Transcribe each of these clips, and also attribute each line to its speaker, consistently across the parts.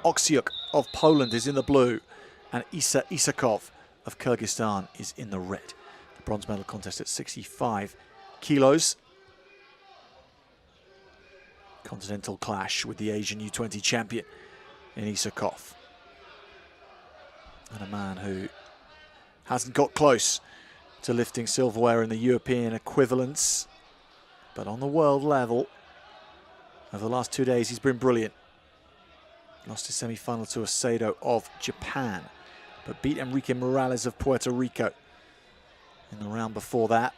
Speaker 1: Oksiuk of Poland is in the blue, and Isa Исаков of Kyrgyzstan is in the red. The bronze medal contest at 65 kilos. Continental clash with the Asian U20 champion in Isakov. And a man who hasn't got close to lifting silverware in the European equivalents, but on the world level, over the last 2 days, he's been brilliant. Lost his semi-final to Asado of Japan, but beat Enrique Morales of Puerto Rico in the round before that.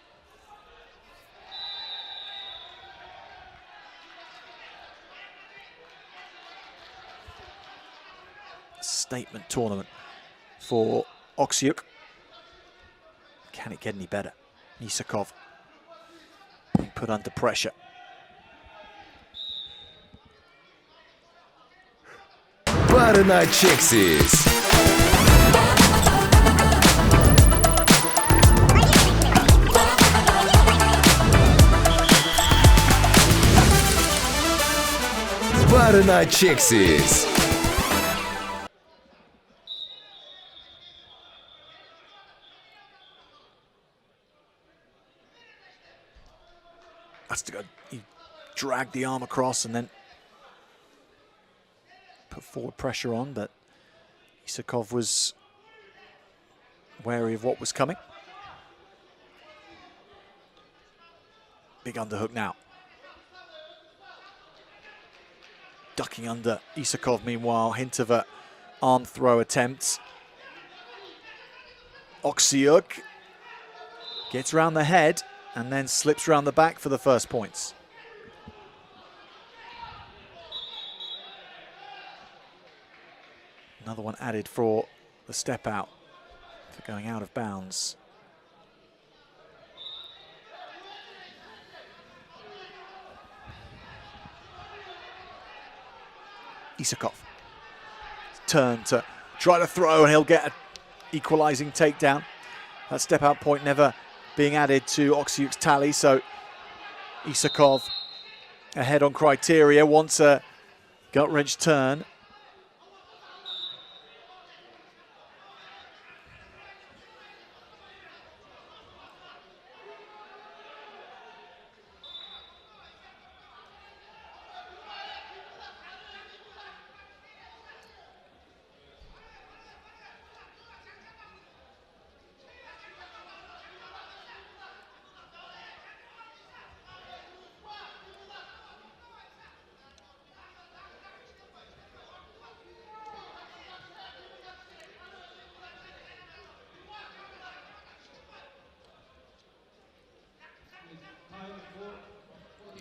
Speaker 1: Statement tournament for Oksiuk. Can it get any better? Isakov being put under pressure.
Speaker 2: Пары на Чексис. Пары на Чексис.
Speaker 1: That's to go. He dragged the arm across and then put forward pressure on, but Isakov was wary of what was coming. Big underhook now. Ducking under Isakov, meanwhile, hint of a arm throw attempt. Oksiuk gets around the head and then slips around the back for the first points. Another one added for the step out, for going out of bounds. Isakov turn to try to throw, and he'll get an equalizing takedown. That step out point never being added to Oksiuk's tally, so Isakov ahead on criteria, wants a gut-wrench turn.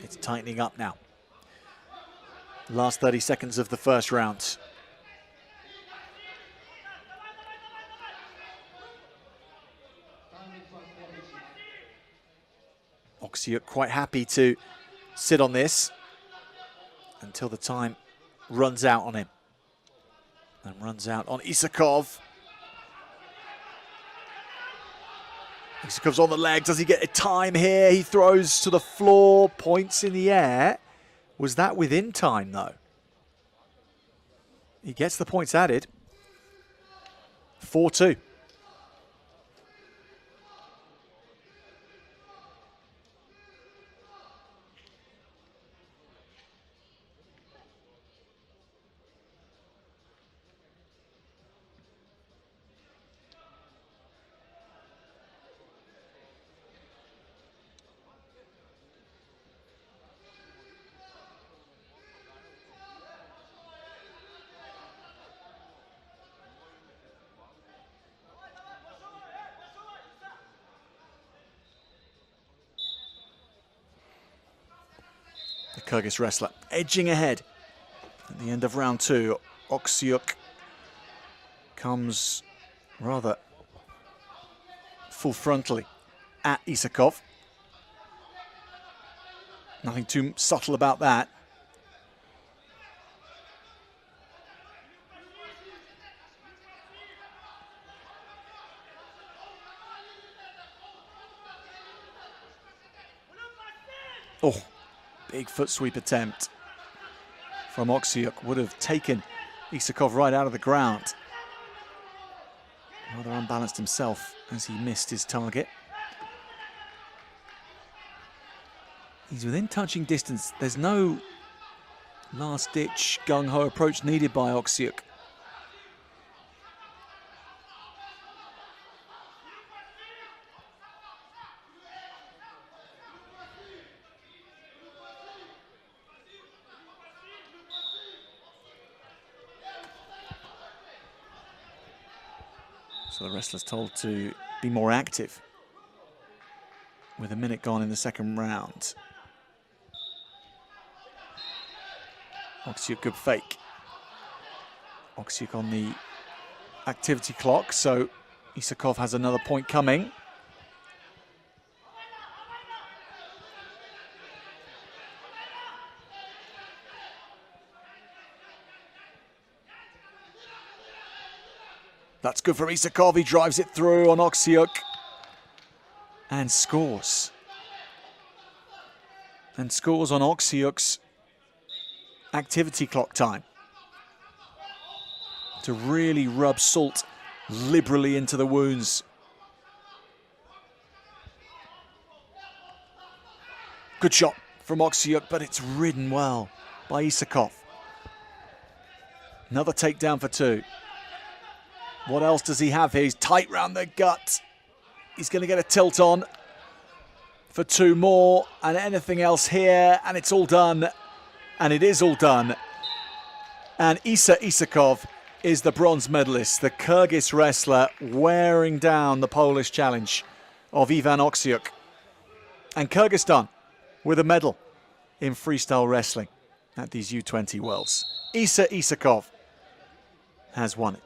Speaker 1: It's tightening up now. Last 30 seconds of the first round. Oksiuk quite happy to sit on this until the time runs out on him. And runs out on Isakov. Isakov's on the leg. Does he get a time here? He throws to the floor, points in the air. Was that within time, though? He gets the points added. 4-2. The Kyrgyz wrestler edging ahead at the end of round two. Oksiuk comes rather full frontally at Isakov. Nothing too subtle about that. Oh. Big foot sweep attempt from Oksiuk would have taken Isakov right out of the ground. Rather unbalanced himself as he missed his target. He's within touching distance. There's no last-ditch gung-ho approach needed by Oksiuk. So the wrestler's told to be more active with a minute gone in the second round. Oksiuk, good fake. Oksiuk on the activity clock, so Isakov has another point coming. That's good for Isakov. He drives it through on Oksiuk and scores. And scores on Oksiuk's activity clock time to really rub salt liberally into the wounds. Good shot from Oksiuk, but it's ridden well by Isakov. Another takedown for two. What else does he have here? He's tight round the gut. He's going to get a tilt on for two more, and anything else here, and it's all done. And it is all done. And Isa Isakov is the bronze medalist, the Kyrgyz wrestler wearing down the Polish challenge of Ivan Oksiuk. And Kyrgyzstan with a medal in freestyle wrestling at these U20 Worlds. Isa Isakov has won it.